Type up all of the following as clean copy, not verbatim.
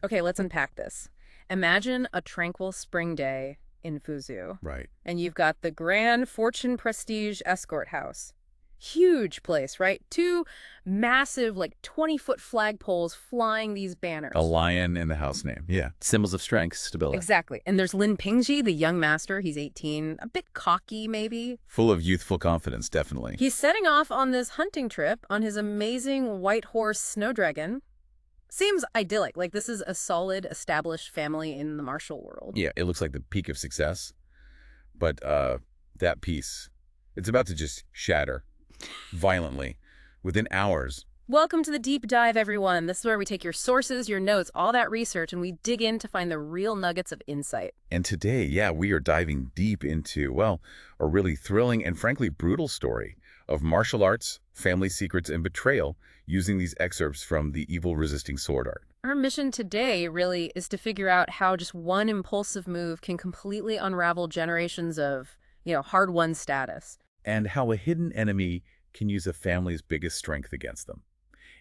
Okay, let's unpack this. Imagine a tranquil spring day in Fuzhou, Right. and you've got the Grand Fortune Prestige Escort House. Huge place, right? Two massive, like 20-foot flagpoles flying these A banners. lion in the house name. Yeah. Symbols of strength, stability. Exactly. And there's Lin Pingji, the young master. He's 18, a bit cocky, maybe. Full of youthful confidence, definitely. He's setting off on this hunting trip on his amazing white horse Snowdragon. Seems idyllic. Like this is a solid, established family in the martial world. Yeah, it looks like the peak of success. But that piece, it's about to just shatter violently within hours. Welcome to the deep dive, everyone. This is where we take your sources, your notes, all that research, and we dig in to find the real nuggets of insight. And today, yeah, we are diving deep into, well, a really thrilling and frankly brutal story of martial arts, family secrets, and betrayal using these excerpts from The Evil Resisting Sword Art. Our mission today really is to figure out how just one impulsive move can completely unravel generations of, hard-won status. And how a hidden enemy can use a family's biggest strength against them.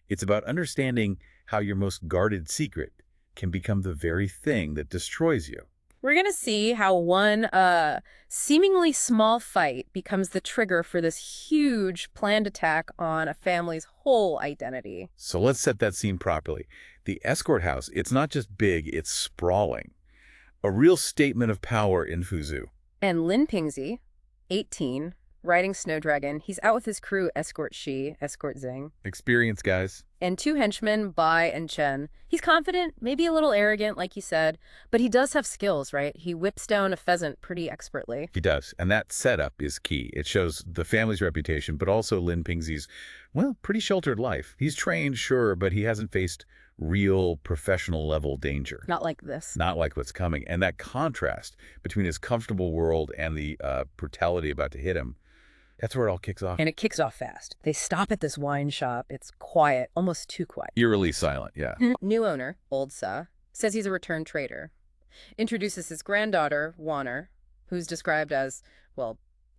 It's about understanding how your most guarded secret can become the very thing that destroys you. We're going to see how one seemingly small fight becomes the trigger for this huge planned attack on a family's whole identity. So let's set that scene properly. The escort house, it's not just big, it's sprawling. A real statement of power in Fuzhou. And Lin Pingzi, 18, riding Snowdragon, he's out with his crew Escort Shi, Escort Zing, Experience, guys. and two henchmen, Bai and Chen. He's confident, maybe a little arrogant, like you said, but he does have skills, right? He whips down a pheasant pretty expertly. He does. And that setup is key. It shows the family's reputation, but also Lin Pingzi's, well, pretty sheltered life. He's trained, sure, but he hasn't faced real professional level danger. Not like this. Not like what's coming. And that contrast between his comfortable world and the brutality about to hit him, that's where it all kicks off. And it kicks off fast. They stop at this wine shop. It's quiet, almost too quiet. Eerily silent, yeah. New owner, Old Sa, says he's a returned trader. Introduces his granddaughter, Wanner, who's described as, well,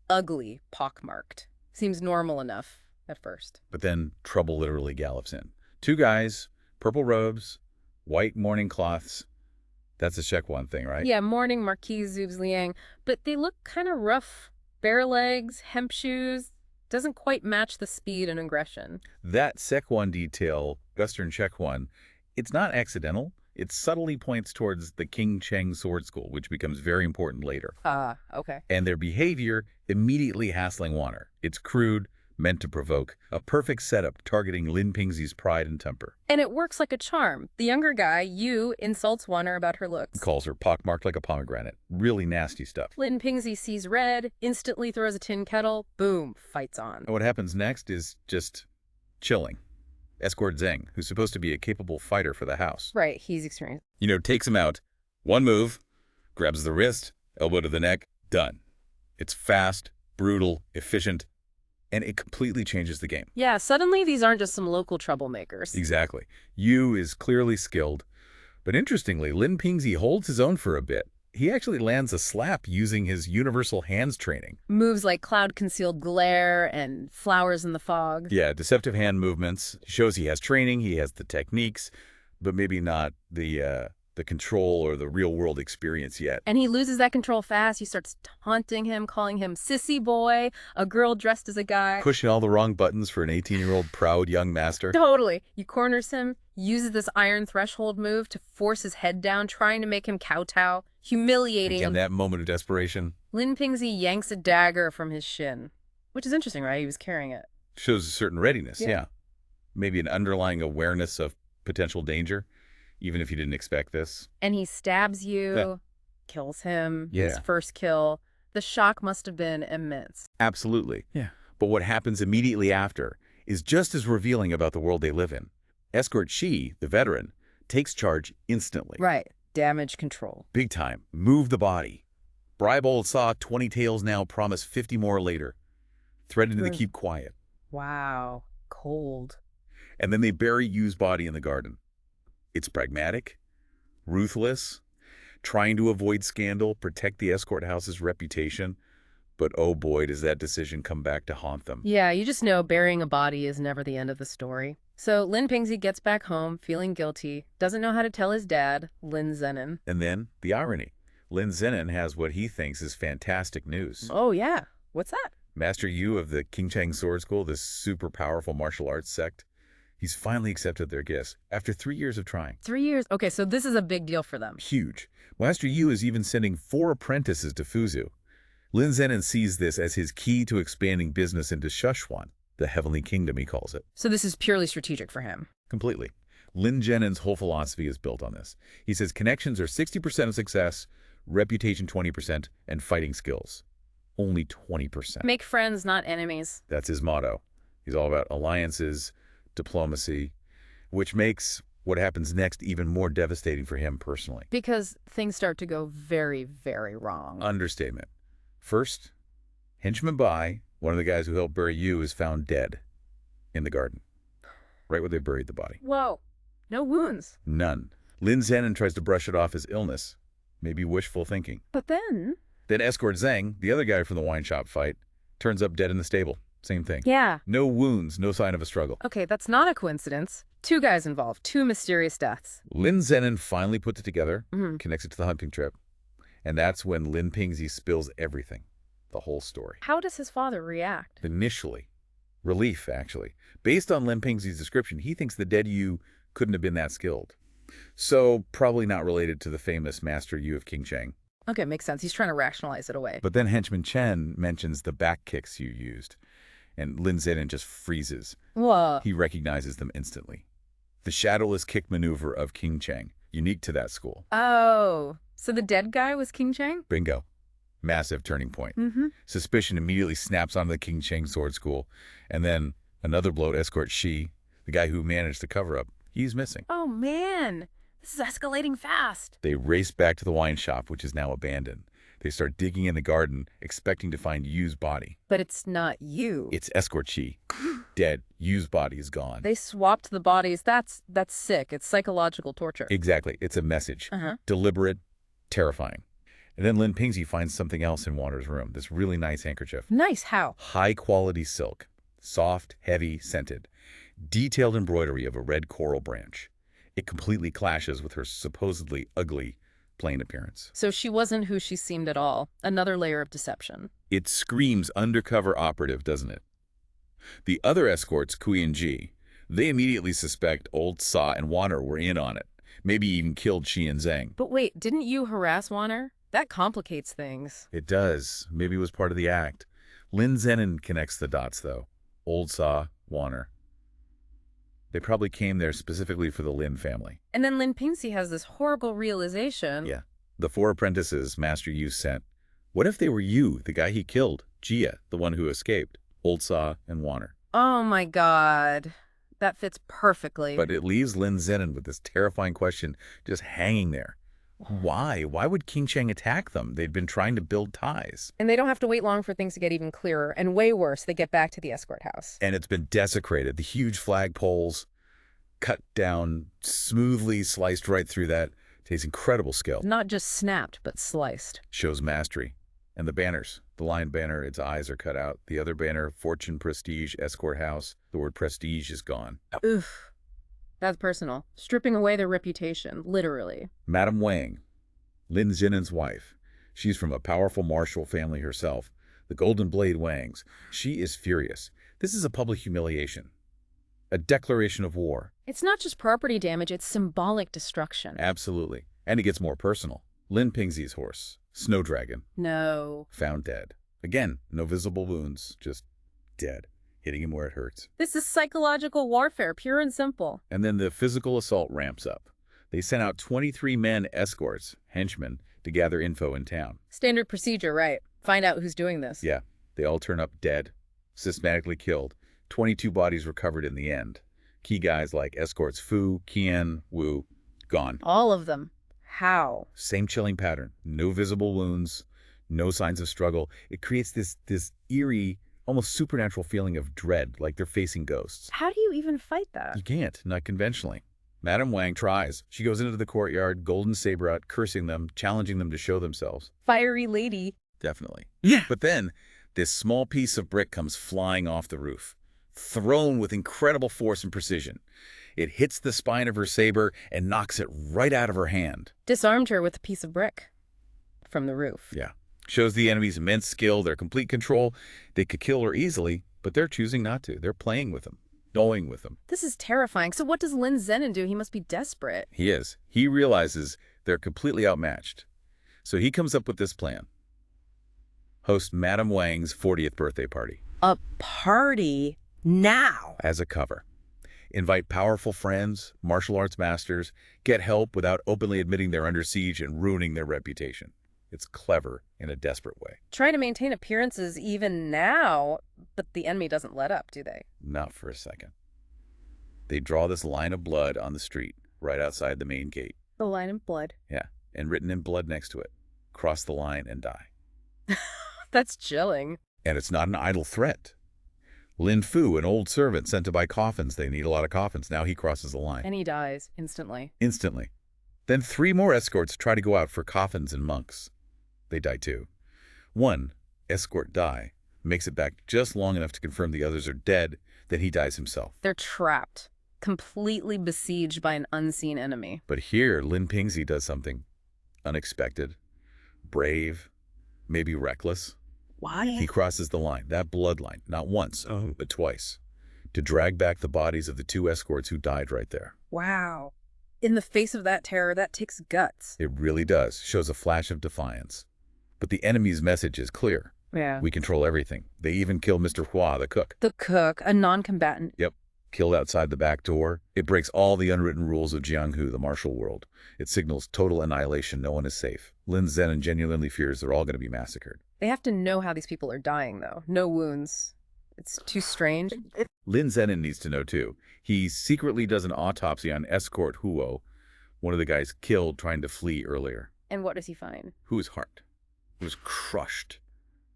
ugly, pockmarked. Seems normal enough at first. But then trouble literally gallops in. Two guys, purple robes, white mourning cloths. That's a Shekwan thing, right? Yeah, morning Marquis Zubs Liang, but they look kind of rough. Bare legs, hemp shoes. Doesn't quite match the speed and aggression. That Sekwan detail, Western Shekwan, it's not accidental. It subtly points towards the King Cheng sword school, which becomes very important later. Okay. And their behavior immediately hassling Wanner. It's crude, meant to provoke, a perfect setup targeting Lin Pingzi's pride and temper. And it works like a charm. The younger guy, Yu, insults Wanner about her looks. Calls her pockmarked like a pomegranate. Really nasty stuff. Lin Pingzi sees red, instantly throws a tin kettle, boom, fights on. And what happens next is just chilling. Escort Zeng, who's supposed to be a capable fighter for the house. Right, he's experienced. Takes him out. One move, grabs the wrist, elbow to the neck, done. It's fast, brutal, efficient, and it completely changes the game. Yeah, suddenly these aren't just some local troublemakers. Exactly. Yu is clearly skilled. But interestingly, Lin Pingzi holds his own for a bit. He actually lands a slap using his universal hands training. Moves like cloud-concealed glare and flowers in the fog. Yeah, deceptive hand movements. Shows he has training, he has the techniques, but maybe not the control or the real-world experience yet. And he loses that control fast. He starts taunting him, calling him sissy boy, a girl dressed as a guy. Pushing all the wrong buttons for an 18-year-old proud young master. Totally. He corners him, uses this iron threshold move to force his head down, trying to make him kowtow, humiliating Again, him. that moment of desperation. Lin Pingzi yanks a dagger from his shin, which is interesting, right? He was carrying it. Shows a certain readiness, Yeah. yeah. Maybe an underlying awareness of potential danger, even if you didn't expect this. And he stabs you, Yeah. kills him, Yeah. his first kill. The shock must have been immense. Absolutely. Yeah. But what happens immediately after is just as revealing about the world they live in. Escort Shi, the veteran, takes charge instantly. Right. Damage control. Big time. Move the body. Bribe Old Saw, 20 tails now, promise 50 more later. Threaten to keep quiet. Wow. Cold. And then they bury Yu's body in the garden. It's pragmatic, ruthless, trying to avoid scandal, protect the escort house's reputation, But oh boy, does that decision come back to haunt them. Yeah, you just know burying a body is never the end of the story. So Lin Pingxi gets back home feeling guilty, doesn't know how to tell his dad, Lin Zenon. And then, the irony. Lin Zenon has what he thinks is fantastic news. Oh, yeah. What's that? Master Yu of the Qingcheng Sword School, this super powerful martial arts sect, he's finally accepted their gifts after 3 years of trying. 3 years? Okay, so this is a big deal for them. Huge. Master Yu is even sending 4 apprentices to Fuzhou. Lin Zenon sees this as his key to expanding business into Szechuan, the Heavenly Kingdom he calls it. So this is purely strategic for him. Completely. Lin Zenon's whole philosophy is built on this. He says connections are 60% of success, reputation 20%, and fighting skills only 20%. Make friends, not enemies. That's his motto. He's all about alliances, diplomacy, which makes what happens next even more devastating for him personally. Because things start to go very, very wrong. Understatement. First, Henchman Bai, one of the guys who helped bury Yu, is found dead in the garden, right where they buried the body. Whoa. No wounds. None. Lin Zenon tries to brush it off as illness, maybe wishful thinking. But then... Then Escort Zhang, the other guy from the wine shop fight, turns up dead in the stable. Same thing. Yeah. No wounds, no sign of a struggle. Okay, that's not a coincidence. 2 guys involved, 2 mysterious deaths. Lin Zenon finally puts it together, Mm-hmm. connects it to the hunting trip, and that's when Lin Pingxi spills everything, the whole story. How does his father react? Initially, relief, actually. Based on Lin Pingxi's description, he thinks the dead Yu couldn't have been that skilled. So, probably not related to the famous Master Yu of Qingcheng. Okay, makes sense. He's trying to rationalize it away. But then Henchman Chen mentions the back kicks Yu used, and Lin Zenon just freezes. Whoa. He recognizes them instantly. The shadowless kick maneuver of Qingcheng, unique to that school. Oh, so the dead guy was Qingcheng? Bingo. Massive turning point. Mm-hmm. Suspicion immediately snaps onto the Qingcheng Sword School, and then another blow to Escort Shi, the guy who managed the cover-up. He's missing. Oh, man. This is escalating fast. They race back to the wine shop, which is now abandoned. They start digging in the garden, expecting to find Yu's body. But it's not you. It's Escort Shi. Dead. Yu's body is gone. They swapped the bodies. That's sick. It's psychological torture. Exactly. It's a message. Uh-huh. Deliberate, terrifying. And then Lin Pingxi finds something else in Wander's room, this really nice handkerchief. Nice. How? High-quality silk. Soft, heavy, scented. Detailed embroidery of a red coral branch. It completely clashes with her supposedly ugly, plain appearance. So she wasn't who she seemed at all. Another layer of deception. It screams undercover operative, doesn't it? The other escorts, Kui and Ji, they immediately suspect Old Sa and Waner were in on it. Maybe even killed Shi and Zhang. But wait, didn't you harass Wanner? That complicates things. It does. Maybe it was part of the act. Lin Zenon connects the dots, though. Old Sa, Waner. They probably came there specifically for the Lin family. And then Lin Pingxi has this horrible realization. Yeah. The 4 apprentices Master Yu sent. What if they were Yu, the guy he killed? Jia, the one who escaped. Old Sa and Waner. Oh my god. That fits perfectly. But it leaves Lin Zenon with this terrifying question just hanging there. Why? Why would Qingcheng attack them? They'd been trying to build ties. And they don't have to wait long for things to get even clearer. And way worse, they get back to the escort house. And it's been desecrated. The huge flagpoles cut down, smoothly sliced right through that. Takes incredible skill. Not just snapped, but sliced. Shows mastery. And the banners. The lion banner, its eyes are cut out. The other banner, Fortune Prestige Escort House. The word prestige is gone. Oof. That's personal. Stripping away their reputation, literally. Madame Wang, Lin Zenon's wife. She's from a powerful martial family herself, the Golden Blade Wangs. She is furious. This is a public humiliation. A declaration of war. It's not just property damage, it's symbolic destruction. Absolutely. And it gets more personal. Lin Pingxi's horse, Snow Dragon, No. found dead. Again, no visible wounds, just dead, hitting him where it hurts. This is psychological warfare, pure and simple. And then the physical assault ramps up. They sent out 23 men escorts, henchmen, to gather info in town. Standard procedure, right? Find out who's doing this. Yeah, they all turn up dead, systematically killed. 22 bodies recovered in the end. Key guys like escorts Fu, Qian, Wu, gone. All of them. How? Same chilling pattern. No visible wounds, no signs of struggle. It creates this eerie, almost supernatural feeling of dread, like they're facing ghosts. How do you even fight that? You can't, not conventionally. Madame Wang tries. She goes into the courtyard, golden saber out, cursing them, challenging them to show themselves. Fiery lady. Definitely. Yeah. But then, this small piece of brick comes flying off the roof, thrown with incredible force and precision. It hits the spine of her saber and knocks it right out of her hand. Disarmed her with a piece of brick from the roof. Yeah. Shows the enemy's immense skill, their complete control. They could kill her easily, but they're choosing not to. They're playing with them, going with them. This is terrifying. So what does Lin Zenon do? He must be desperate. He is. He realizes they're completely outmatched. So he comes up with this plan. Host Madame Wang's 40th birthday party. A party now? As a cover. Invite powerful friends, martial arts masters, get help without openly admitting they're under siege and ruining their reputation. It's clever in a desperate way. Try to maintain appearances even now, but the enemy doesn't let up, do they? Not for a second. They draw this line of blood on the street right outside the main gate. The line of blood. Yeah, and written in blood next to it. Cross the line and die. That's chilling. And it's not an idle threat. Lin Fu, an old servant sent to buy coffins. They need a lot of coffins. Now he crosses the line. And he dies instantly. Instantly. Then 3 more escorts try to go out for coffins and monks. They die too. One escort die, makes it back just long enough to confirm the others are dead, then he dies himself. They're trapped, completely besieged by an unseen enemy. But here, Lin Pingzi does something unexpected, brave, maybe reckless. Why? He crosses the line, that bloodline, not once, but twice, to drag back the bodies of the 2 escorts who died right there. Wow. In the face of that terror, that takes guts. It really does. Shows a flash of defiance. But the enemy's message is clear. Yeah. We control everything. They even kill Mr. Hua, the cook. The cook, a non-combatant. Yep. Killed outside the back door. It breaks all the unwritten rules of Jianghu, the martial world. It signals total annihilation. No one is safe. Lin Zenon genuinely fears they're all going to be massacred. They have to know how these people are dying, though. No wounds. It's too strange. Lin Zenon needs to know, too. He secretly does an autopsy on escort Huo, one of the guys killed trying to flee earlier. And what does he find? Huo's heart was crushed,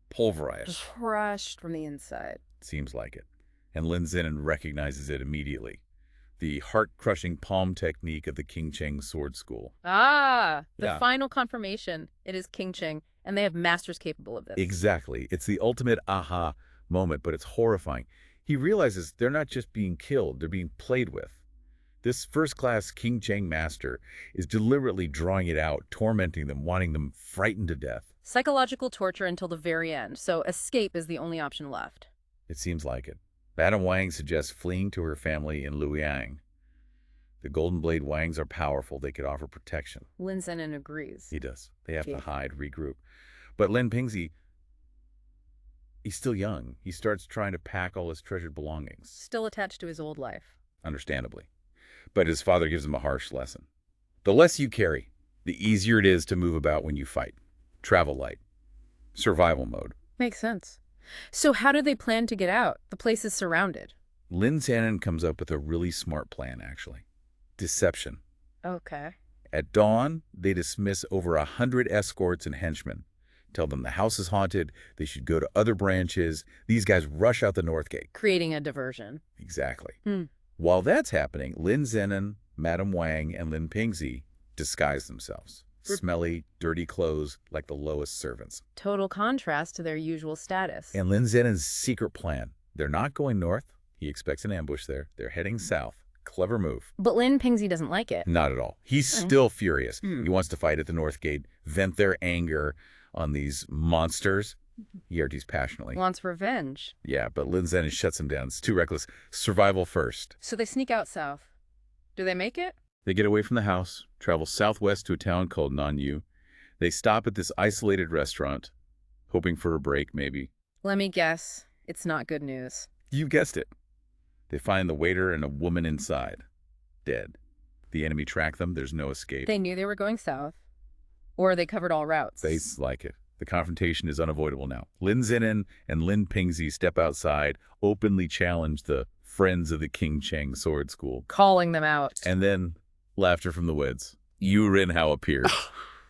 pulverized. Crushed from the inside. Seems like it. And Lin Zenon recognizes it immediately. The heart-crushing palm technique of the King Cheng sword school. Ah, the Yeah. final confirmation. It is King Cheng, and they have masters capable of this. Exactly. It's the ultimate aha moment, but it's horrifying. He realizes they're not just being killed, they're being played with. This first-class King Cheng master is deliberately drawing it out, tormenting them, wanting them frightened to death. Psychological torture until the very end, so escape is the only option left. It seems like it. Madame Wang suggests fleeing to her family in Luoyang. The Golden Blade Wangs are powerful. They could offer protection. Lin Zenon agrees. He does. They have Yeah. to hide, regroup. But Lin Pingzi, he's still young. He starts trying to pack all his treasured belongings, Still attached to his old life. understandably. But his father gives him a harsh lesson. The less you carry, the easier it is to move about when you fight. Travel light. Survival mode. Makes sense. So how do they plan to get out? The place is surrounded. Lin Zenon comes up with a really smart plan, actually. Deception. Okay. At dawn, they dismiss over 100 escorts and henchmen. Tell them the house is haunted, they should go to other branches. These guys rush out the north gate. Creating a diversion. Exactly. Hmm. While that's happening, Lin Zenon, Madame Wang, and Lin Pingzi disguise themselves. Smelly, dirty clothes like the lowest servants. Total contrast to their usual status. And Lin Zenon's secret plan. They're not going north. He expects an ambush there. They're heading south. Clever move. But Lin Pingzi doesn't like it. Not at all. He's still furious. He wants to fight at the north gate, vent their anger on these monsters. He argues passionately. Wants revenge. Yeah, but Lin Zenon shuts him down. It's too reckless. Survival first. So they sneak out south. Do they make it? They get away from the house, travel southwest to a town called Nanyu. They stop at this isolated restaurant, hoping for a break, maybe. Let me guess. It's not good news. You guessed it. They find the waiter and a woman inside, dead. The enemy track them. There's no escape. They knew they were going south. Or they covered all routes. They like it. The confrontation is unavoidable now. Lin Zenon and Lin Pingzi step outside, openly challenge the Friends of the King Cheng Sword School. Calling them out. And then laughter from the woods. Yu Rinhao appears,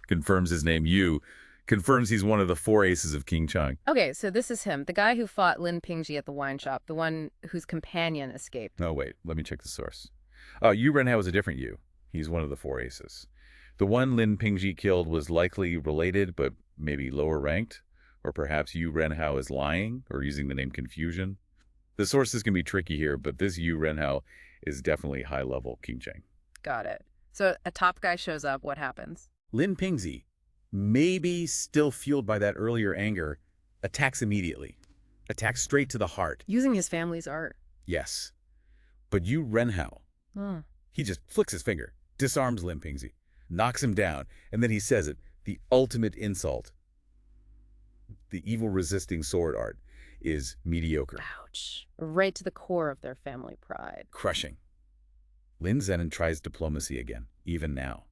confirms his name. Yu confirms he's one of the 4 aces of King Cheng. Okay, so this is him. The guy who fought Lin Pingji at the wine shop. The one whose companion escaped. No, wait. Let me check the source. Yu Rinhao is a different Yu. He's one of the 4 aces. The one Lin Pingji killed was likely related, but maybe lower ranked. Or perhaps Yu Renhao is lying or using the name Confusion. The sources can be tricky here, but this Yu Renhao is definitely high-level Qingcheng. Got it. So a top guy shows up, what happens? Lin Pingzi, maybe still fueled by that earlier anger, attacks immediately. Attacks straight to the heart. Using his family's art. Yes. But Yu Renhao, he just flicks his finger, disarms Lin Pingzi, knocks him down, and then he says it, the ultimate insult. The evil resisting sword art is mediocre. Ouch. Right to the core of their family pride. Crushing. Lin Zenon tries diplomacy again, even now.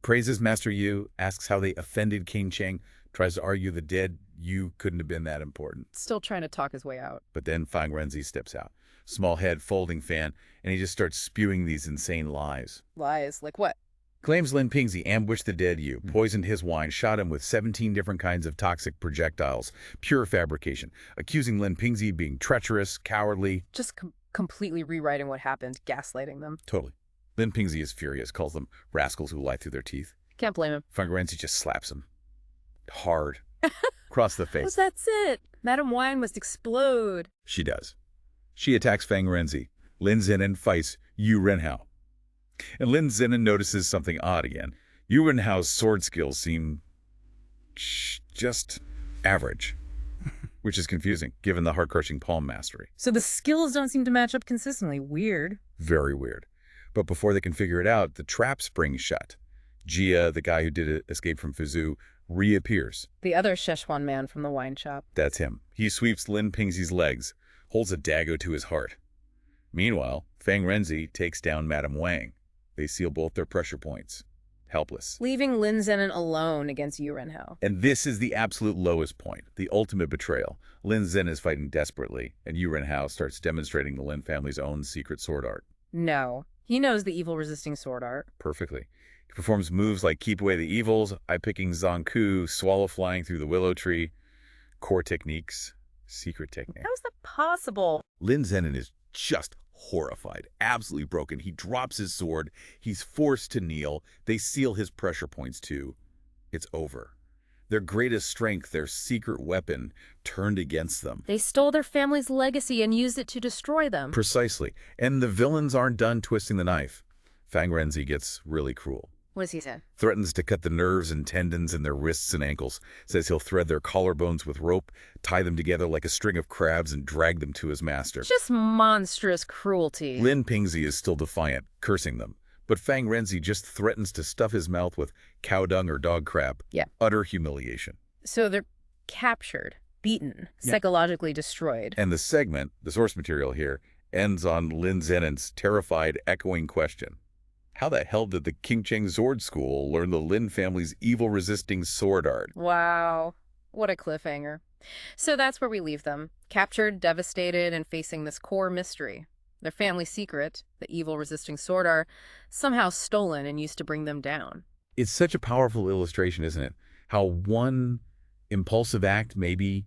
Praises Master Yu, asks how they offended Qingcheng, tries to argue the dead Yu couldn't have been that important. Still trying to talk his way out. But then Fang Renzi steps out. Small head, folding fan, and he just starts spewing these insane lies. Lies? Like what? Claims Lin Pingzi ambushed the dead Yu, poisoned his wine, shot him with 17 different kinds of toxic projectiles. Pure fabrication. Accusing Lin Pingzi of being treacherous, cowardly. Just completely rewriting what happened, gaslighting them. Totally. Lin Pingzi is furious, calls them rascals who lie through their teeth. Can't blame him. Fang Renzi just slaps him. Hard. Across the face. Oh, that's it. Madame Wine must explode. She does. She attacks Fang Renzi. Lin Zenon fights Yu Renhao. And Lin Zenon notices something odd again. Yu Renhao's sword skills seem just average, which is confusing, given the heart-crushing palm mastery. So the skills don't seem to match up consistently. Weird. Very weird. But before they can figure it out, the trap springs shut. Jia, the guy who did escape from Fuzhou, reappears. The other Szechuan man from the wine shop. That's him. He sweeps Lin Pingzi's legs, holds a dagger to his heart. Meanwhile, Fang Renzi takes down Madame Wang. They seal both their pressure points. Helpless. Leaving Lin Zenon alone against Yu Renhao. And this is the absolute lowest point, the ultimate betrayal. Lin Zenon is fighting desperately, and Yu Renhao starts demonstrating the Lin family's own secret sword art. No. He knows the evil resisting sword art. Perfectly. He performs moves like keep away the evils, eye-picking Zanku, swallow flying through the willow tree, core techniques, secret technique. How is that possible? Lin Zenon is just horrified, absolutely broken. He drops his sword. He's forced to kneel. They seal his pressure points too. It's over. Their greatest strength, their secret weapon, turned against them. They stole their family's legacy and used it to destroy them. Precisely. And the villains aren't done twisting the knife. Fang Renzi gets really cruel. What does he say? Threatens to cut the nerves and tendons in their wrists and ankles. Says he'll thread their collarbones with rope, tie them together like a string of crabs, and drag them to his master. Just monstrous cruelty. Lin Pingzi is still defiant, cursing them. But Fang Renzi just threatens to stuff his mouth with cow dung or dog crap. Yeah. Utter humiliation. So they're captured, beaten, Yeah. psychologically destroyed. And the segment, the source material here, ends on Lin Zenon's terrified, echoing question. How the hell did the Qingcheng Sword School learn the Lin family's evil-resisting sword art? Wow. What a cliffhanger. So that's where we leave them, captured, devastated, and facing this core mystery. Their family secret, the evil-resisting sword art, somehow stolen and used to bring them down. It's such a powerful illustration, isn't it? How one impulsive act maybe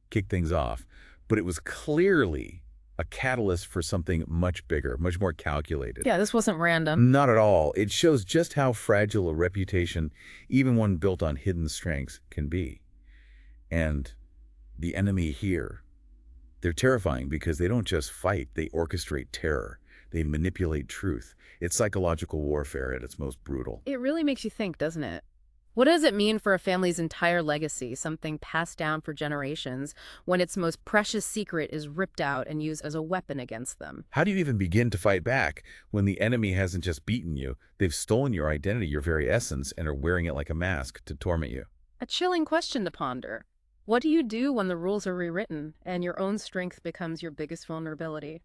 kicked things off, but it was clearly a catalyst for something much bigger, much more calculated. Yeah, this wasn't random. Not at all. It shows just how fragile a reputation, even one built on hidden strengths, can be. And the enemy here, they're terrifying because they don't just fight, they orchestrate terror. They manipulate truth. It's psychological warfare at its most brutal. It really makes you think, doesn't it? What does it mean for a family's entire legacy, something passed down for generations, when its most precious secret is ripped out and used as a weapon against them? How do you even begin to fight back when the enemy hasn't just beaten you, they've stolen your identity, your very essence, and are wearing it like a mask to torment you? A chilling question to ponder. What do you do when the rules are rewritten and your own strength becomes your biggest vulnerability?